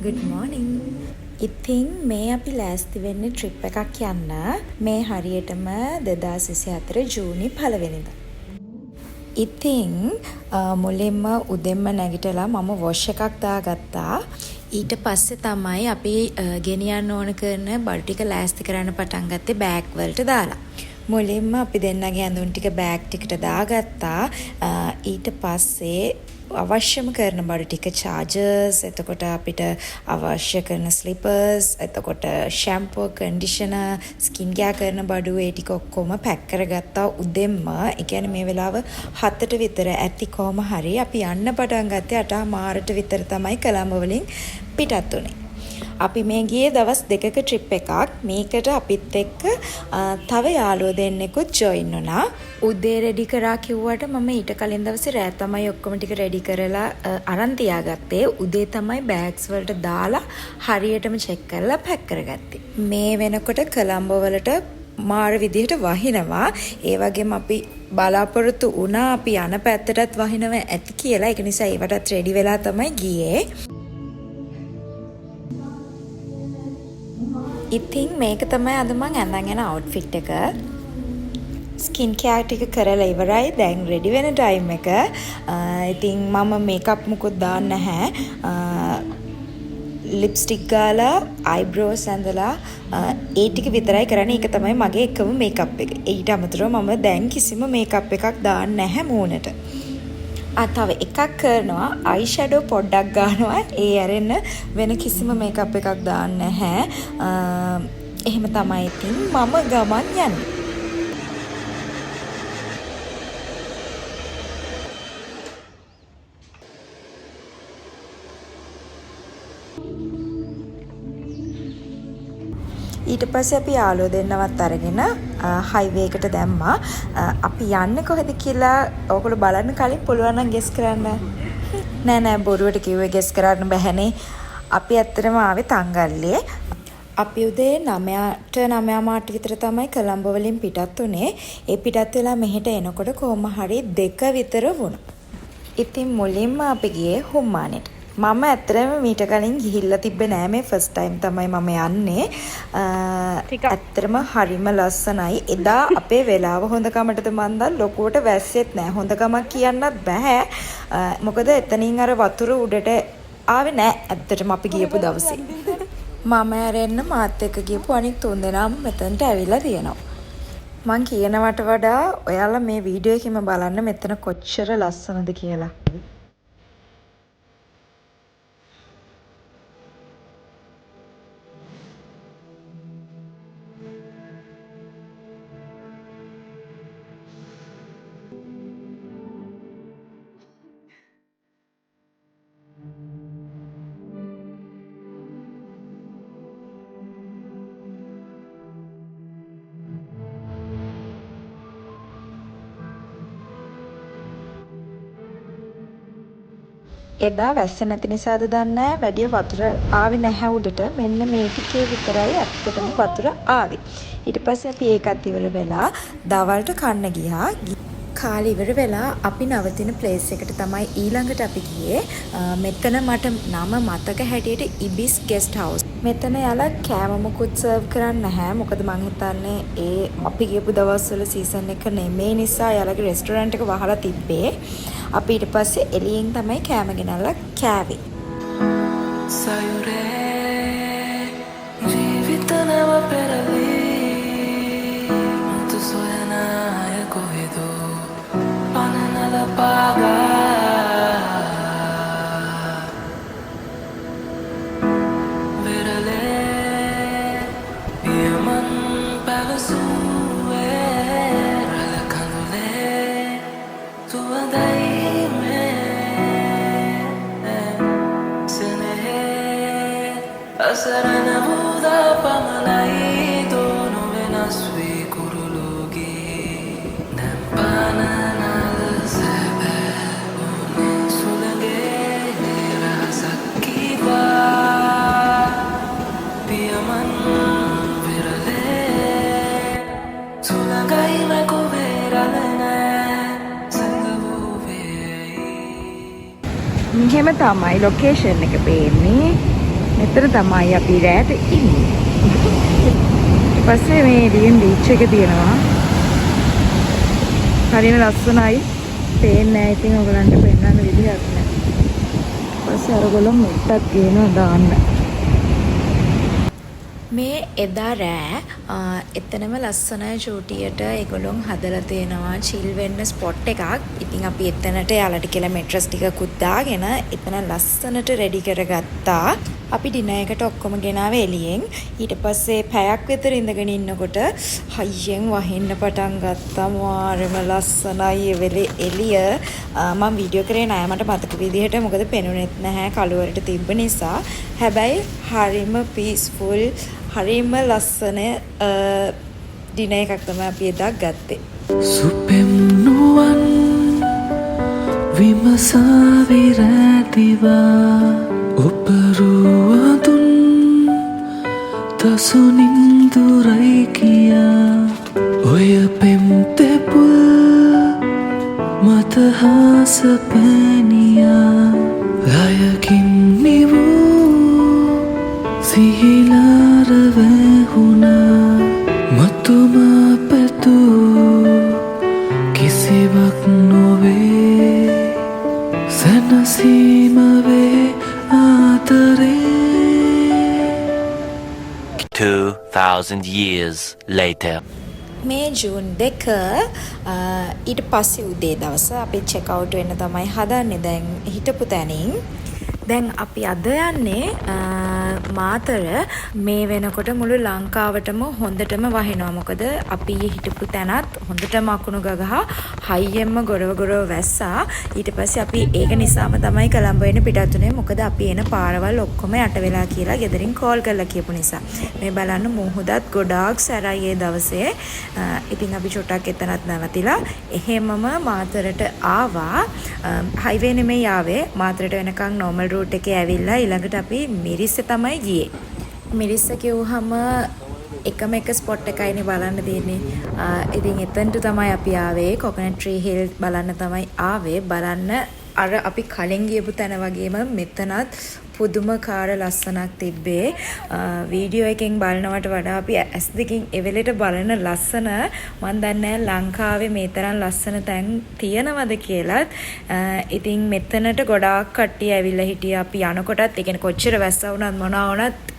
Good morning. ඉතින් මේ අපි ලෑස්ති වෙන්නේ ට්‍රිප් එකක් යන්න. මේ හරියටම 2024 ජූනි 1 වෙනිදා. ඉතින් මුලින්ම උදෙන්ම නැගිටලා මම වොෂ් එකක් දාගත්තා. ඊට පස්සේ තමයි අපි ගෙනියන්න ඕන කරන බඩු ටික ලෑස්ති කරන්න පටන් ගත්තේ බෑග් වලට දාලා. මුලින්ම අපි දෙන්නගේ ඇඳුම් ටික බෑග් ටිකට දාගත්තා. ඊට පස්සේ අවශ්‍යම කරන බඩු ටික චාර්ජර්ස්, එතකොට අපිට අවශ්‍ය කරන ස්ලිපර්ස්, එතකොට ෂැම්පූ, කන්ඩිෂනර්, ස්කින් කෙයාර් කරන බඩු ඒ ටික ඔක්කොම පැක් කරගත්තා උදෙන්ම. ඒ කියන්නේ මේ වෙලාව 7ට විතර ඇති කොහම හරි අපි යන්න පටන් ගත්තේ 8:00 විතර තමයි කොළඹ වලින් පිටත් උනේ. අපි මේ ගියේ දවස් 2ක ට්‍රිප් එකක්. මේකට අපිත් එක්ක තව යාළුවෝ දෙන්නෙකුත් ජොයින් වුණා. උදේ රෙඩි කරා කිව්වට මම ඊට කලින් දවසේ රෑ තමයි ඔක්කොම ටික රෙඩි කරලා අරන් තියාගත්තේ. උදේ තමයි බෑග්ස් වලට දාලා හරියටම චෙක් කරලා පැක් කරගත්තේ. මේ වෙනකොට කොළඹ වලට මාර විදිහට වහිනවා. ඒ වගේම අපි බලාපොරොත්තු වුණා අපි යන පැත්තටත් වහිනවා ඇති කියලා. ඒක නිසා ඒවටත් රෙඩි වෙලා තමයි ගියේ. ඉතින් මේක තමයි අද මං ඇඳන් යන අවුට්ෆිට් එක. ස්කින් කෙයාර් ටික කරලා ඉවරයි. දැන් රෙඩි වෙන ටයිම් එක. ඉතින් මම මේකප් මුකුත් දාන්න නැහැ. ලිප්ස්ටික් ගාලා අයිබ්‍රෝස් ඇඳලා ඒ ටික විතරයි කරන්නේ. ඒක තමයි මගේ එකම මේකප් එක. ඊට අමතරව මම දැන් කිසිම මේකප් එකක් දාන්න නැහැ මූණට. තව එකක් කරනවා අයි ෂැඩෝ පොඩ්ඩක් ගන්නවා. ඒ ඇරෙන්න වෙන කිසිම මේකප් එකක් දාන්න නැහැ. එහෙම තමයි ඉතින් මම ගමන් යන්නේ. ඊට පස්සේ අපි යාළුවෝ දෙන්නවත් අරගෙන හයිවේ එකට දැම්මා. අපි යන්නේ කොහෙද කියලා ඔයගොල්ලෝ බලන්න කලින් පුළුවන් නම් ගෙස් කරන්න. නෑ බොරුවට කිව්වේ ගෙස් කරන්න බැහැනේ. අපි ඇත්තටම ආවේ තංගල්ලේ. අපි උදේ 9:00 විතර තමයි කොළඹ වලින් පිටත් උනේ. ඒ පිටත් වෙලා මෙහෙට එනකොට කොහොම හරි 2 විතර වුණා. ඉතින් මුලින්ම අපි ගියේ හුම්මානෙට. මම ඇත්තටම මීට කලින් ගිහිල්ලා තිබ්බේ නෑ. මේ ෆස්ට් ටයිම් තමයි මම යන්නේ. ඇත්තටම හරිම ලස්සනයි. එදා අපේ වෙලාව හොඳකමටද මන්දා ලොකුවට වැස්සෙත් නෑ. හොඳකමක් කියන්නත් බෑ. මොකද එතනින් අර වතුර උඩට ආවේ නෑ ඇත්තටම අපි ගියපු දවසේ. මම ඇරෙන්න මාත් එක්ක ගියපු අනිත් 3 දෙනාම මෙතනට ඇවිල්ලා තියෙනවා. මං කියනවට වඩා ඔයාලා මේ වීඩියෝ එකෙම බලන්න මෙතන කොච්චර ලස්සනද කියලා. එදා වැස්ස නැති නිසාද දන්නේ වැඩි වතුර ආවේ නැහැ උඩට. මෙන්න මේ ටිකේ විතරයි ඇත්තටම වතුර ආවේ. ඊට පස්සේ අපි ඒකත් ඉවර වෙලා දවල්ට කන්න ගියා. කාලේ ඉවර වෙලා අපි නවතින ප්ලේස් එකට තමයි ඊළඟට අපි ගියේ. මෙතන මට නම මතක හැටියට ඉබිස් ගෙස්ට් හවුස්. මෙතන යාලා කෑම මුකුත් සර්ව් කරන්නේ නැහැ. මොකද මං හිතන්නේ ඒ අපි ගියපු දවස්වල සීසන් එක නෙමේ නිසා යාලගේ රෙස්ටුරන්ට් එක වහලා තිබ්බේ. අපි ඊට පස්සේ එළියෙන් තමයි කෑම ගෙනල්ලා කෑවේ. සයුරේ ජීවිත නව පෙරලී මුතු සොයන අය කොහෙදෝ පනනල පාගා වෙරලේ පියමන් පැවසුවේ රළ කඳුලේ සුවඳයි අසරණ බුදා පමණයි දෝනු වෙනස් වී කුරුලුගේ දැන් පානනල් සැබෑ සුළඟේ රහසක් කීවා පියමන් විරලේ සුළඟයි මකුවේ රලනෑ සඟවූ වෙයි. මෙහෙම තමයි ලොකේෂන් එක පේන්නේ. මෙතන තමයි අපි රැට ඉන්නේ. ඊට පස්සේ මේ එළියෙන් බීච් එක තියෙනවා. හරිම ලස්සනයි. පේන්නේ නැහැ ඉතින් ඔයගලන්ට පෙන්වන්න විදිහක් නැහැ. ඊට පස්සේ අරගොල්ලෝ මුට්ටක් ගේනවා දාන්න. මේ එදා රෑ එතනම ලස්සන චූටියට ඒගොල්ලොන් හදලා තියෙනවා චිල් වෙන්න ස්පොට් එකක්. ඉතින් අපි එතනට යාලට කියලා මෙට්‍රස් ටිකකුත් දාගෙන එතන ලස්සනට රෙඩි කරගත්තා. අපි ඩිනර් එකට ඔක්කොම ගෙනාවේ එළියෙන්. ඊට පස්සේ පැයක් විතර ඉඳගෙන ඉන්නකොට හයියෙන් වහින්න පටන් ගත්තා. මාරම ලස්සනයි ඒ වෙලේ එළිය. මම වීඩියෝ කරේ නෑ මට මතක විදිහට මොකද පෙනුනේත් නැහැ කළුවරට තිබ්බ නිසා. හැබැයි හරිම පීස්ෆුල් හරිම ලස්සන ඩිනර් එකක් තමයි අපි එදා ගත්තේ. සුපෙම් නුවන් විමසා විරැදිවා ඔපරුවදුන් තසුනින්දුරයි කියා ඔය පෙම් තෙපුල් මතහාස පැනියා ලයකින් නිවූ සිහිලාරවැහුණා මතුමා පැtuu කිසිවක් නොවේ සැනසීමවේ ආතරේ 2,000 years later. මේ ජූන් 2 ඊට පස්සේ උදේ දවස අපි චෙක් අවුට් වෙන්න තමයි හදන්නේ දැන් හිටපු තැනින්. දැන් අපි අද යන්නේ මාතර. මේ වෙනකොට මුළු ලංකාවටම හොඳටම වහිනවා. මොකද අපි හිටපු තැනත් හොඳටම අකුණු ගගහ හයියෙන්ම ගොරව වැස්සා. ඊට පස්සේ අපි ඒක නිසාම තමයි කොළඹ වෙන පිටත් උනේ. මොකද අපි එන පාරවල් ඔක්කොම යට වෙලා කියලා ගෙදරින් කෝල් කරලා කියපු නිසා. මේ බලන්න මුහුදත් ගොඩාක් සැරයි ඒ දවසේ. ඉතින් අපි චොට්ටක් එතනත් නැවතිලා එහෙමම මාතරට ආවා. හයිවේ නෙමෙයි ආවේ. මාතරට වෙනකන් නෝමල් රූට් එකේ ඇවිල්ලා ඊළඟට අපි මිරිස්ස තමයි ගියේ. මිරිස්ස කිව්වහම එකම එක ස්පොට් එකයිනේ බලන්න තියෙන්නේ. ඉතින් එතනට තමයි අපි ආවේ. කොකනට් ට්‍රී හිල් බලන්න තමයි ආවේ. බලන්න අර අපි කලින් ගියපු තැන වගේම මෙතනත් පුදුමකාර ලස්සනක් තිබ්බේ. වීඩියෝ එකෙන් බලනවට වඩා අපි ඇස් දෙකින් එවෙලට බලන ලස්සන මන් දන්නේ ලංකාවේ මේ තරම් ලස්සන තැන් තියනවද කියලාත්. ඉතින් මෙතනට ගොඩාක් කට්ටිය ඇවිල්ලා හිටියා. අපි යනකොටත් ඒ කියන්නේ කොච්චර වැස්ස වුණත් මොනවා වුණත්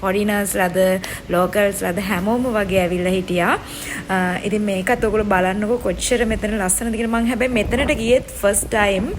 ෆොරිනර්ස්ලාද ලෝකල්ස්ලාද හැමෝම වගේ ඇවිල්ලා හිටියා. ඉතින් මේකත් ඔයගොල්ලෝ බලන්නකෝ කොච්චර මෙතන ලස්සනද කියලා. මං හැබැයි මෙතනට ගියෙත් ෆස්ට් ටයිම්.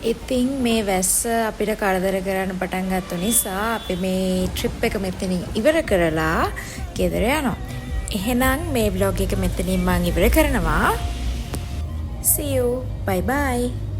ඉතින් මේ වැස්ස අපිට කරදර කරන්න පටන් ගත්ත නිසා අපි මේ ට්‍රිප් එක මෙතනින් ඉවර කරලා ගෙදර යනවා. එහෙනම් මේ vlog එක මෙතනින් මම ඉවර කරනවා. See you. Bye bye.